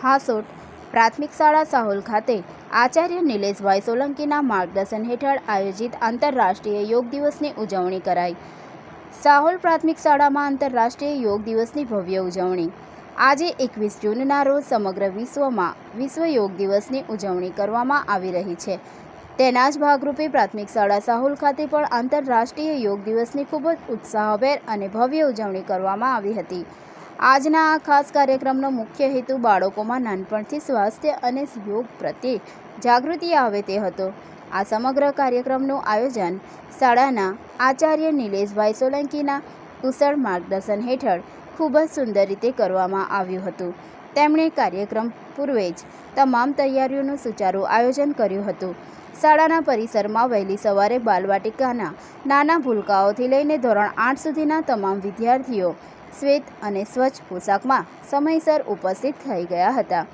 હાસોટ પ્રાથમિક શાળા સાહોલ ખાતે આચાર્ય નિલેશભાઈ સોલંકીના માર્ગદર્શન હેઠળ આયોજિત આંતરરાષ્ટ્રીય યોગ દિવસની ઉજવણી કરાઈ। સાહોલ પ્રાથમિક શાળામાં આંતરરાષ્ટ્રીય યોગ દિવસની ભવ્ય ઉજવણી। આજે 21 જૂનના રોજ સમગ્ર વિશ્વમાં વિશ્વ યોગ દિવસની ઉજવણી કરવામાં આવી રહી છે। તેના જ ભાગરૂપે પ્રાથમિક શાળા સાહોલ ખાતે પણ આંતરરાષ્ટ્રીય યોગ દિવસની ખૂબ જ ઉત્સાહભેર અને ભવ્ય ઉજવણી કરવામાં આવી હતી। આજના આ ખાસ કાર્યક્રમનો મુખ્ય હેતુ બાળકોમાં નાનપણથી સ્વાસ્થ્ય અને યોગ પ્રત્યે જાગૃતિ આવે તે હતો। આ સમગ્ર કાર્યક્રમનું આયોજન શાળાના આચાર્ય નિલેશભાઈ સોલંકીના કુશળ માર્ગદર્શન હેઠળ ખૂબ જ સુંદર રીતે કરવામાં આવ્યું હતું। તેમણે કાર્યક્રમ પૂર્વે જ તમામ તૈયારીઓનું સુચારું આયોજન કર્યું હતું। શાળાના પરિસરમાં વહેલી સવારે બાલવાટિકાના નાના ભૂલકાઓથી લઈને ધોરણ 8 સુધીના તમામ વિદ્યાર્થીઓ શ્વેત અને સ્વચ્છ પોશાકમાં સમયસર ઉપસ્થિત થઈ ગયા હતા।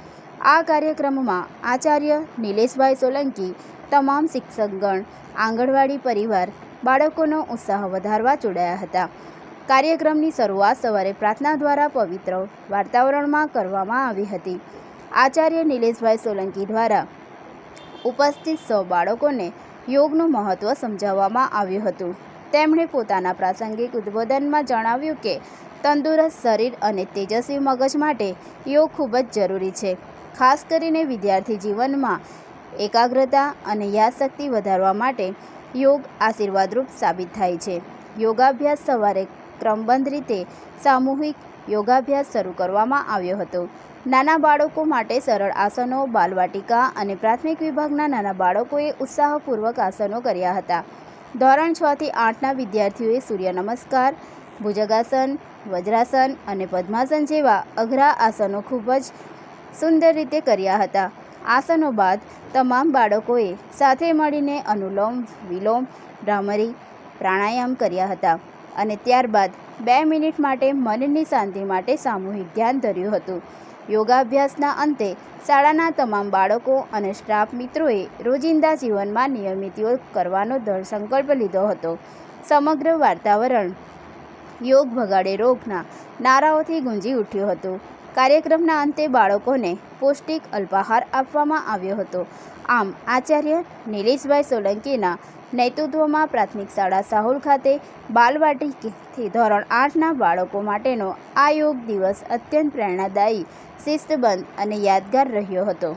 આ કાર્યક્રમમાં આચાર્ય નિલેશભાઈ સોલંકી, તમામ શિક્ષકગણ, આંગણવાડી પરિવાર, બાળકોનો ઉત્સાહ વધારવા જોડાયા હતા। કાર્યક્રમની શરૂઆત સવારે પ્રાર્થના દ્વારા પવિત્ર વાતાવરણમાં કરવામાં આવી હતી। આચાર્ય નિલેશભાઈ સોલંકી દ્વારા ઉપસ્થિત સૌ બાળકોને યોગનું મહત્ત્વ સમજાવવામાં આવ્યું હતું। તેમણે પોતાના પ્રાસંગિક ઉદ્બોધનમાં જણાવ્યું કે તંદુરસ્ત શરીર અને તેજસ્વી મગજ માટે યોગ ખૂબ જ જરૂરી છે। ખાસ કરીને વિદ્યાર્થી જીવનમાં એકાગ્રતા અને યાદશક્તિ વધારવા માટે યોગ આશીર્વાદરૂપ સાબિત થાય છે। યોગાભ્યાસ સવારે ક્રમબદ્ધ રીતે સામૂહિક યોગાભ્યાસ શરૂ કરવામાં આવ્યો હતો। નાના બાળકો માટે સરળ આસનો બાલવાટિકા અને પ્રાથમિક વિભાગના નાના બાળકોએ ઉત્સાહપૂર્વક આસનો કર્યા હતા। ધોરણ 6 થી 8ના વિદ્યાર્થીઓએ સૂર્ય નમસ્કાર, ભુજંગાસન, વજ્રાસન અને પદ્માસન જેવા અઘરા આસનો ખૂબ જ સુંદર રીતે કર્યા હતા। આસનો બાદ તમામ બાળકોએ સાથે મળીને અનુલોમ વિલોમ, ભ્રામરી, પ્રાણાયામ કર્યા હતા અને ત્યારબાદ 2 મિનિટ માટે મનની શાંતિ માટે સામૂહિક ધ્યાન ધર્યું હતું। યોગાભ્યાસના અંતે શાળાના તમામ બાળકો અને સ્ટાફ મિત્રોએ રોજિંદા જીવનમાં નિયમિત યોગ કરવાનો દૃઢ સંકલ્પ લીધો હતો। સમગ્ર વાતાવરણ યોગ ભગાડે રોગના નારાઓથી ગુંજી ઉઠ્યું હતું। કાર્યક્રમના અંતે બાળકોને પૌષ્ટિક અલ્પાહાર આપવામાં આવ્યો હતો। આમ આચાર્ય નિલેશભાઈ સોલંકીના નેતૃત્વમાં પ્રાથમિક શાળા સાહોલ ખાતે બાલવાટિકાથી ધોરણ 8ના બાળકો માટેનો આ યોગ દિવસ અત્યંત પ્રેરણાદાયી, શિસ્તબદ્ધ અને યાદગાર રહ્યો હતો।